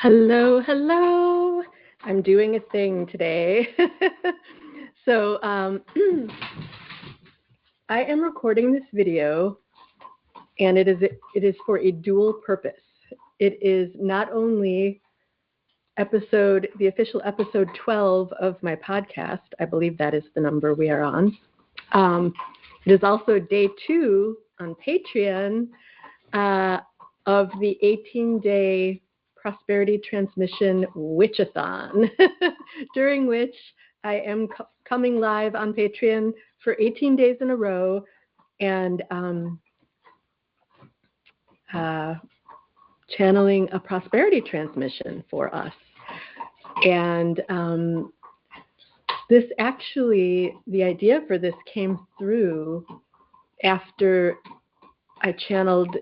Hello, hello. I'm doing a thing today. so I am recording this video, and it is for a dual purpose. It is not only the official episode 12 of my podcast. I believe that is the number we are on. It is also day 2 on Patreon of the 18-day Prosperity Transmission Witchathon, during which I am coming live on Patreon for 18 days in a row and channeling a prosperity transmission for us. And the idea for this came through after I channeled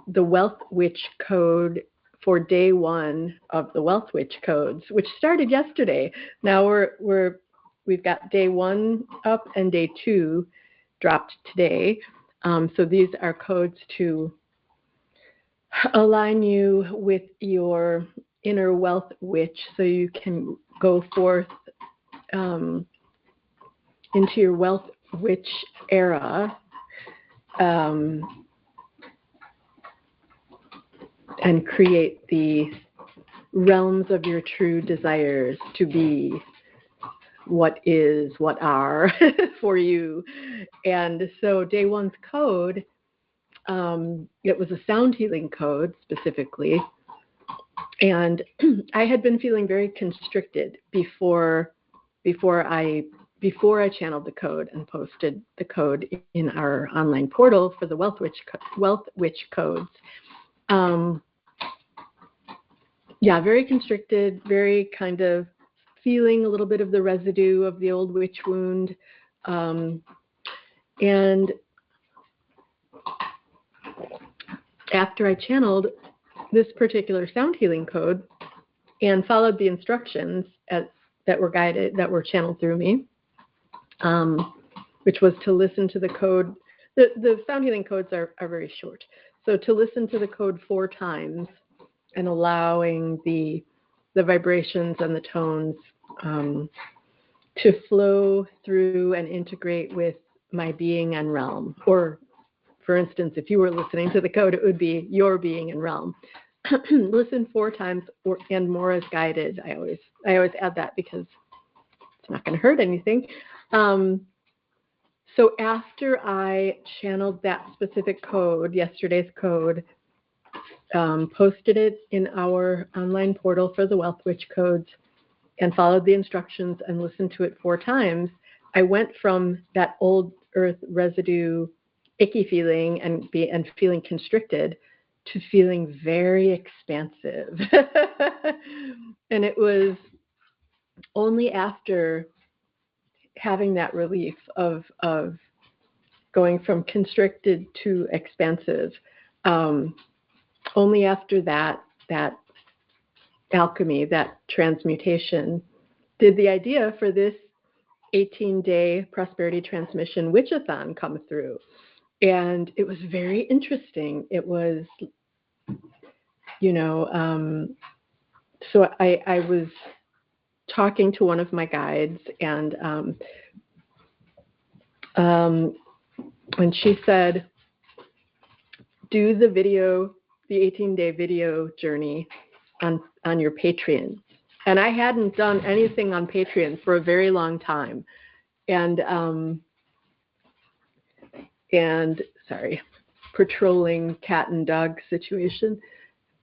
the Wealth Witch Code for day 1 of the Wealth Witch Codes, which started yesterday. Now we've got day 1 up and day 2 dropped today. So these are codes to align you with your inner wealth witch, so you can go forth into your wealth witch era. And create the realms of your true desires to be what are for you. And so day 1's code, it was a sound healing code specifically. And I had been feeling very constricted before I channeled the code and posted the code in our online portal for the Wealth Witch Codes. Very constricted, very kind of feeling a little bit of the residue of the old witch wound. And after I channeled this particular sound healing code and followed the instructions that were channeled through me, which was to listen to the code. The sound healing codes are very short. So to listen to the code 4 times and allowing the vibrations and the tones to flow through and integrate with my being and realm. Or, for instance, if you were listening to the code, it would be your being and realm. Listen 4 times and more as guided. I always add that because it's not going to hurt anything. So after I channeled that specific code, yesterday's code, posted it in our online portal for the Wealth Witch Codes, and followed the instructions and listened to it 4 times, I went from that old earth residue icky feeling and feeling constricted to feeling very expansive. And it was only after having that relief of going from constricted to expansive, only after that alchemy, that transmutation, did the idea for this 18-day prosperity transmission witchathon come through. And it was very interesting. It was, so I was talking to one of my guides, and she said, do the 18-day video journey on your Patreon. And I hadn't done anything on Patreon for a very long time. And sorry, patrolling cat and dog situation.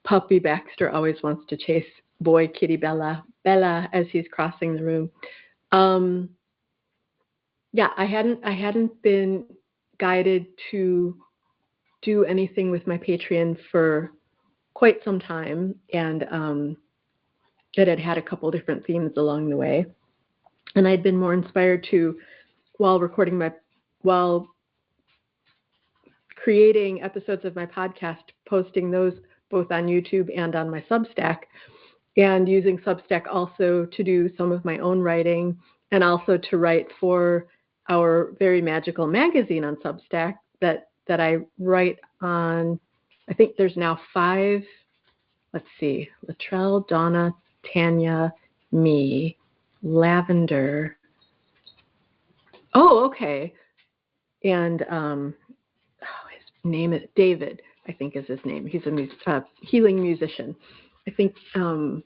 Puppy Baxter always wants to chase boy kitty Bella as he's crossing the room. I hadn't been guided to do anything with my Patreon for quite some time, and it had a couple different themes along the way. And I'd been more inspired to, while creating episodes of my podcast, posting those both on YouTube and on my Substack, and using Substack also to do some of my own writing, and also to write for our very magical magazine on Substack that I write on. I think there's now 5 let's see, Latrell, Donna, Tanya, me, Lavender. Oh, okay. And his name is David, I think is his name. He's a healing musician. I think I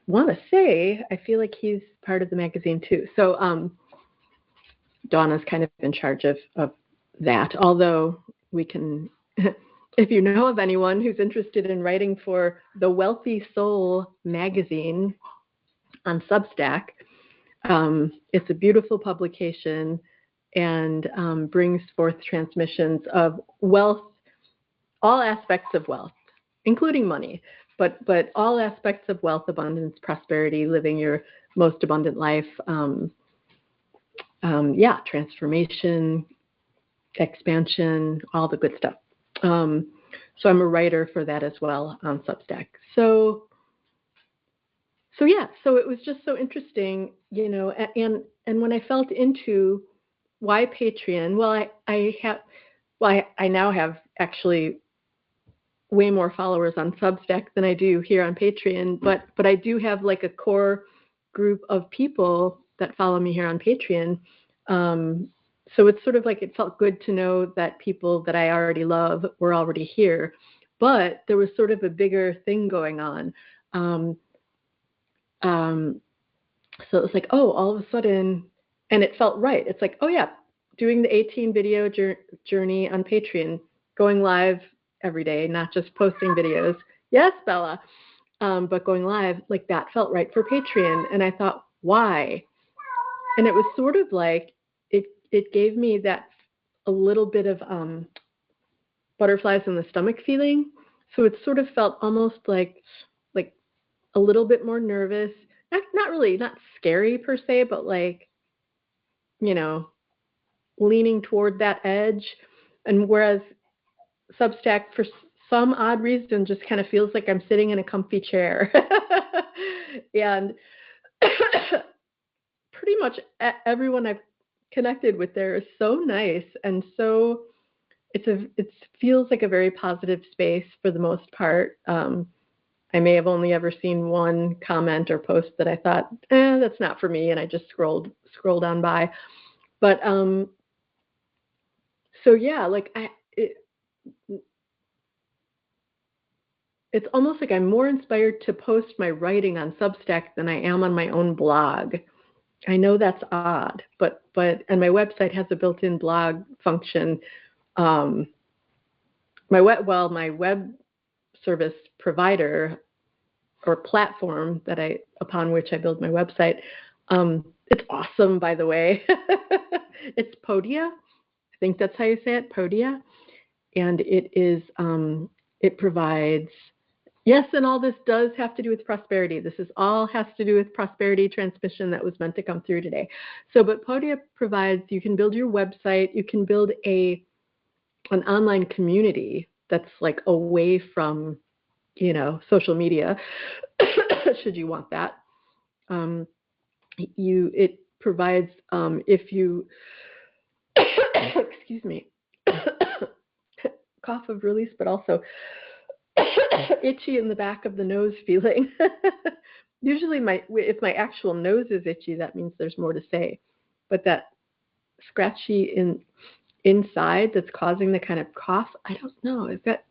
want to say, I feel like he's part of the magazine too. So Donna's kind of in charge of that, although we can, if you know of anyone who's interested in writing for the Wealthy Soul magazine on Substack, it's a beautiful publication and brings forth transmissions of wealth, all aspects of wealth, including money, but all aspects of wealth, abundance, prosperity, living your most abundant life, transformation, expansion, all the good stuff. So I'm a writer for that as well on Substack. So it was just so interesting, and when I felt into why Patreon, I now have actually way more followers on Substack than I do here on Patreon, but I do have like a core group of people that follow me here on Patreon. So it's sort of like it felt good to know that people that I already love were already here, but there was sort of a bigger thing going on. So it was like, oh, all of a sudden, and it felt right. It's like, oh yeah, doing the 18 video journey on Patreon, going live every day, not just posting videos. Yes, Bella. But going live, like that felt right for Patreon. And I thought, why? And it was sort of like, it gave me that a little bit of butterflies in the stomach feeling. So it sort of felt almost like a little bit more nervous. Not really, not scary per se, but like, leaning toward that edge. And whereas Substack, for some odd reason, just kind of feels like I'm sitting in a comfy chair. And pretty much everyone I've connected with there is so nice, and so it feels like a very positive space for the most part. I may have only ever seen one comment or post that I thought, that's not for me, and I just scrolled on by. But so yeah, like it's almost like I'm more inspired to post my writing on Substack than I am on my own blog. I know that's odd, but and my website has a built-in blog function. My web service provider or platform upon which I build my website, it's awesome, by the way. It's Podia. I think that's how you say it, Podia. And it provides, yes, and all this does have to do with prosperity. This all has to do with prosperity transmission that was meant to come through today. But Podia provides, you can build your website, you can build an online community that's like away from, social media, should you want that. It provides, if you, excuse me, cough of release, but also itchy in the back of the nose feeling. Usually if my actual nose is itchy, that means there's more to say. But that scratchy inside that's causing the kind of cough, I don't know. Is that,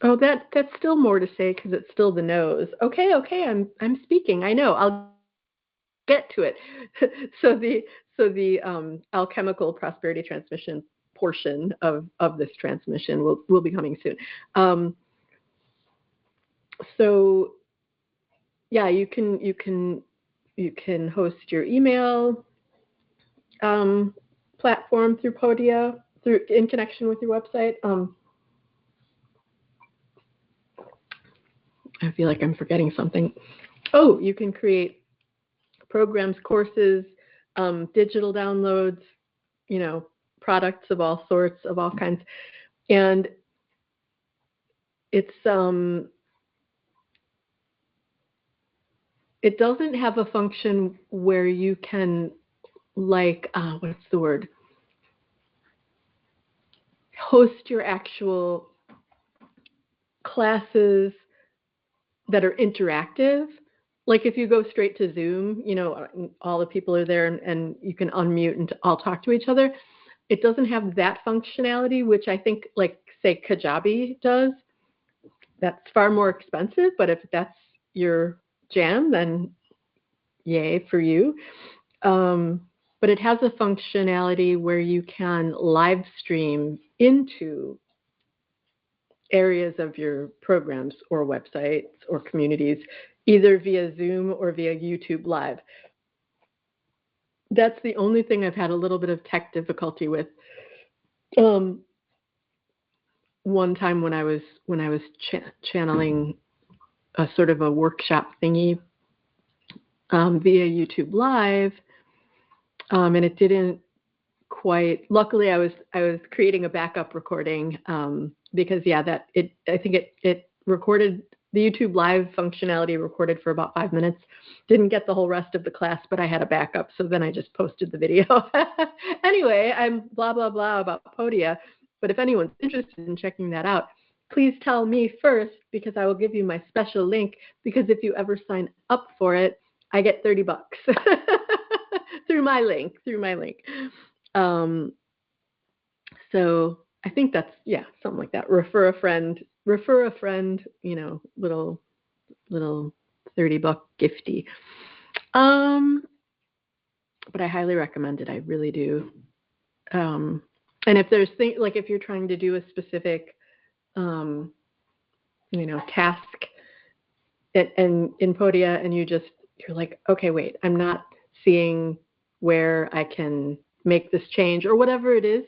oh, that's still more to say because it's still the nose. Okay, I'm speaking. I know. I'll get to it. So the alchemical prosperity transmission portion of this transmission will be coming soon. So yeah, you can host your email platform through Podia, in connection with your website. I feel like I'm forgetting something. Oh, you can create programs, courses, digital downloads, products of all sorts, of all kinds. And it's it doesn't have a function where you can, like, what's the word? Host your actual classes that are interactive, like if you go straight to Zoom, all the people are there and you can unmute and all talk to each other. It doesn't have that functionality, which I think, like, say, Kajabi does. That's far more expensive, but if that's your jam, then yay for you. But it has a functionality where you can live stream into areas of your programs or websites or communities, either via Zoom or via YouTube Live. That's the only thing I've had a little bit of tech difficulty with. One time when I was channeling a sort of a workshop thingy via YouTube Live, and it didn't quite. Luckily, I was creating a backup recording because I think it recorded. The YouTube Live functionality recorded for about 5 minutes. Didn't get the whole rest of the class, but I had a backup, so then I just posted the video. Anyway, I'm blah, blah, blah about Podia, but if anyone's interested in checking that out, please tell me first, because I will give you my special link, because if you ever sign up for it, I get $30 through my link. So I think that's, something like that. Refer a friend, little $30 gifty. But I highly recommend it. I really do. And if there's like if you're trying to do a specific, task and in Podia, and you're like, okay, wait, I'm not seeing where I can make this change or whatever it is.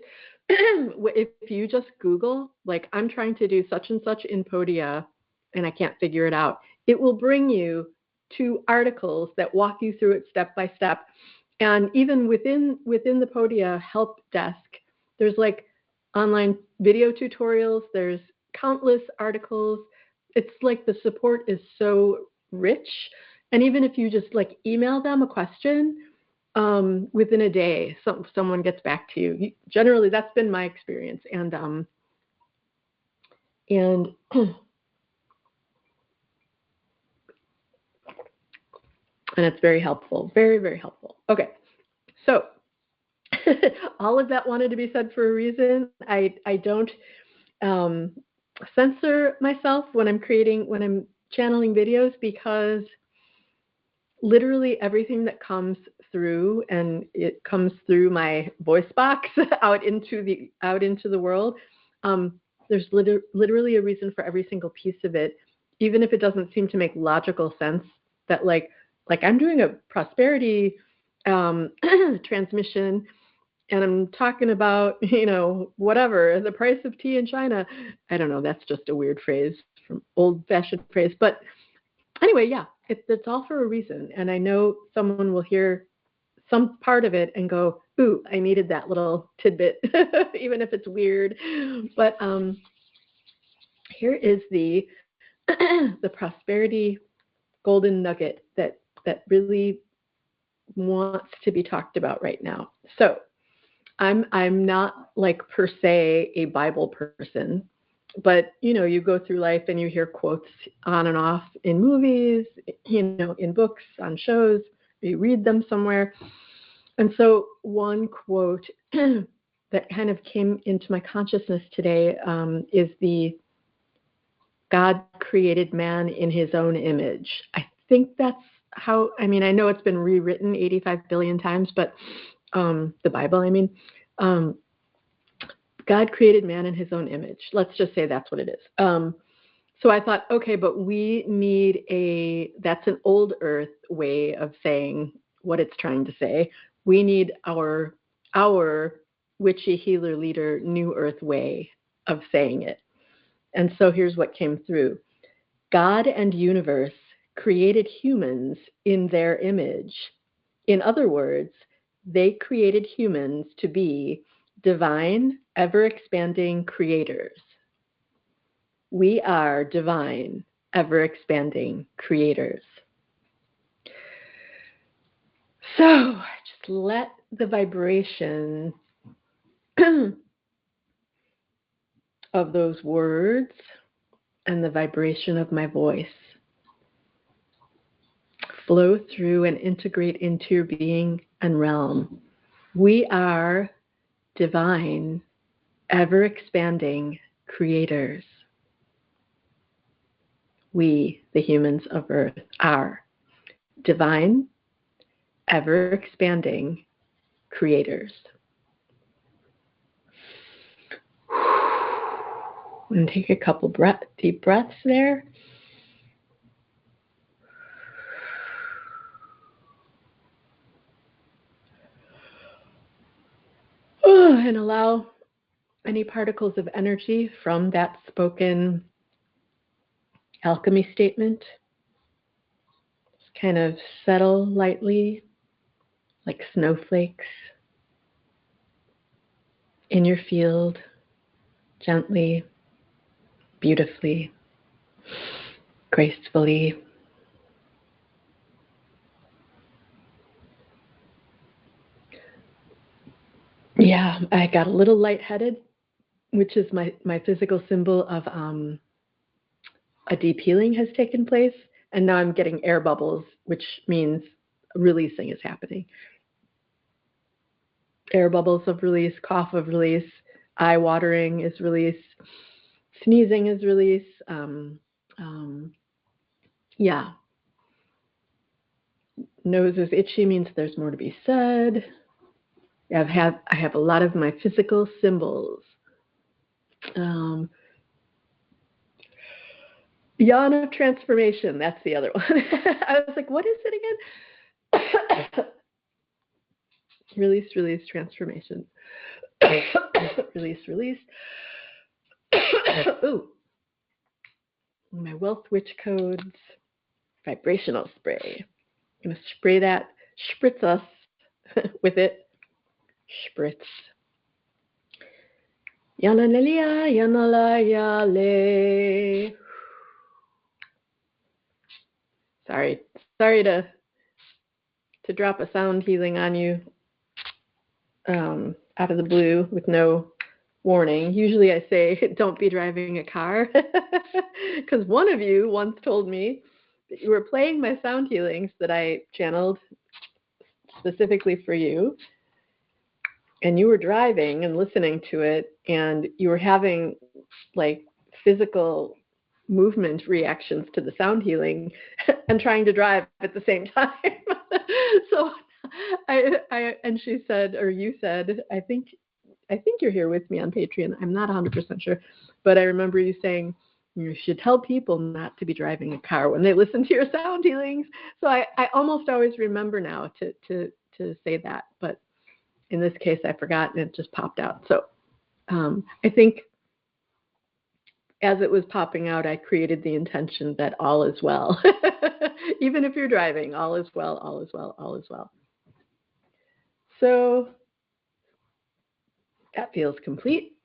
If you just Google, like, I'm trying to do such and such in Podia and I can't figure it out, it will bring you to articles that walk you through it step by step. And even within the Podia help desk, there's like online video tutorials, there's countless articles. It's like the support is so rich. And even if you just like email them a question, within a day, someone gets back to you. Generally, that's been my experience, and it's very helpful, very, very helpful. Okay, so all of that wanted to be said for a reason. I don't censor myself when I'm channeling videos, because literally everything that comes through, and it comes through my voice box out into the world, there's literally a reason for every single piece of it, even if it doesn't seem to make logical sense. That like I'm doing a prosperity transmission, and I'm talking about whatever, the price of tea in China. I don't know, that's just a weird phrase, from old-fashioned phrase, but anyway, it's all for a reason. And I know someone will hear some part of it and go, ooh, I needed that little tidbit, even if it's weird. But here is the prosperity golden nugget that really wants to be talked about right now. So I'm not like per se a Bible person, but you go through life and you hear quotes on and off in movies, in books, on shows, you read them somewhere. And so one quote that kind of came into my consciousness today is the God created man in his own image. I think that's how, I know it's been rewritten 85 billion times, but the Bible, God created man in his own image. Let's just say that's what it is. So I thought, okay, but we need that's an old earth way of saying what it's trying to say. We need our witchy healer leader new earth way of saying it. And so here's what came through. God and universe created humans in their image. In other words, they created humans to be divine, ever-expanding creators. We are divine, ever-expanding creators. So just let the vibration of those words and the vibration of my voice flow through and integrate into your being and realm. We are divine, ever-expanding creators. We, the humans of Earth, are divine, ever-expanding creators. And take a couple deep breaths there. And allow any particles of energy from that spoken alchemy statement just kind of settle lightly like snowflakes in your field, gently, beautifully, gracefully. Yeah, I got a little lightheaded, which is my physical symbol of a deep healing has taken place. And now I'm getting air bubbles, which means releasing is happening. Air bubbles of release, cough of release, eye watering is release, sneezing is release. Yeah. Nose is itchy means there's more to be said. I have a lot of my physical symbols. Yawn of transformation, that's the other one. I was like, what is it again? Release, release, transformation. Release, release. Ooh. My Wealth Witch Codes vibrational spray. I'm going to spray that, spritz us with it. Spritz. Yanalalia, yanalaya. Sorry to drop a sound healing on you out of the blue with no warning. Usually I say don't be driving a car because one of you once told me that you were playing my sound healings that I channeled specifically for you, and you were driving and listening to it, and you were having like physical movement reactions to the sound healing and trying to drive at the same time. So I and she said, or you said, I think you're here with me on Patreon. I'm not 100% sure, but I remember you saying you should tell people not to be driving a car when they listen to your sound healings. So I almost always remember now to say that, but in this case I forgot and it just popped out. So I think as it was popping out, I created the intention that all is well. Even if you're driving, all is well, all is well, all is well. So that feels complete.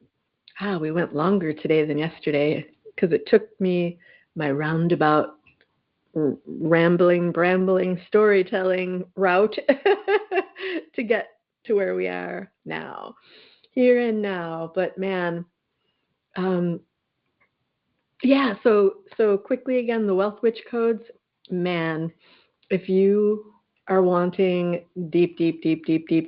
We went longer today than yesterday because it took me my roundabout, rambling, brambling, storytelling route to get to where we are now, here and now. But man, yeah, so quickly again, the Wealth Witch Codes, man, if you are wanting deep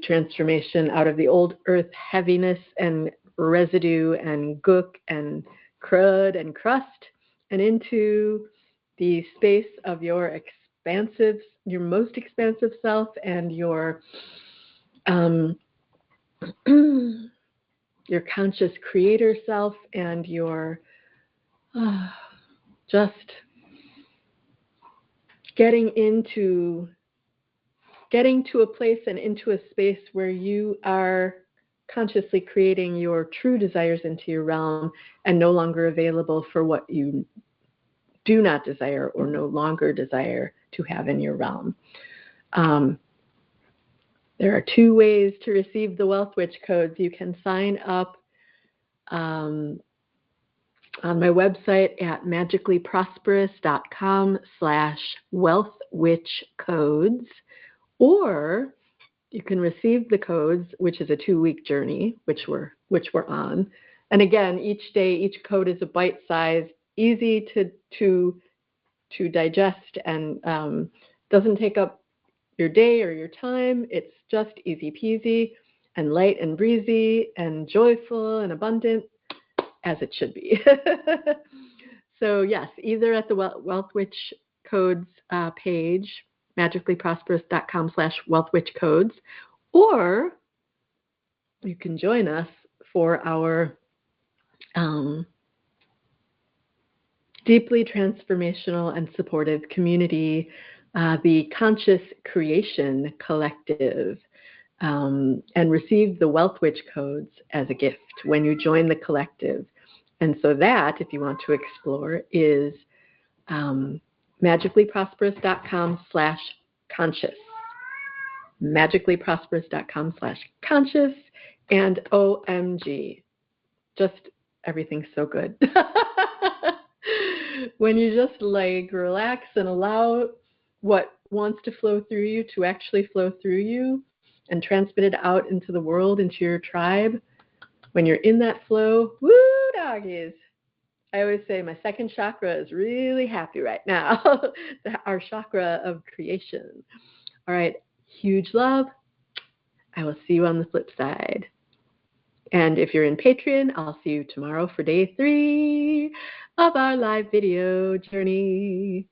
transformation out of the old earth heaviness and residue and gook and crud and crust and into the space of your most expansive self and your your conscious creator self and your just getting to a place and into a space where you are consciously creating your true desires into your realm and no longer available for what you do not desire or no longer desire to have in your realm. There are two ways to receive the Wealth Witch Codes. You can sign up on my website at magicallyprosperous.com/wealthwitchcodes, or you can receive the codes, which is a 2-week journey, which we're on. And again, each day, each code is a bite-sized easy to digest and doesn't take up your day or your time. It's just easy peasy and light and breezy and joyful and abundant, as it should be. So yes, either at the Wealth Witch Codes page, magicallyprosperous.com/wealthwitchcodes, or you can join us for our deeply transformational and supportive community, the Conscious Creation Collective, and receive the Wealth Witch Codes as a gift when you join the collective. And so that, if you want to explore, is magicallyprosperous.com/conscious. magicallyprosperous.com/conscious, and OMG, just everything's so good. When you just like relax and allow what wants to flow through you to actually flow through you and transmit it out into the world, into your tribe, when you're in that flow, woo doggies. I always say my second chakra is really happy right now. Our chakra of creation. All right, huge love. I will see you on the flip side. And if you're in Patreon, I'll see you tomorrow for day 3 of our live video journey.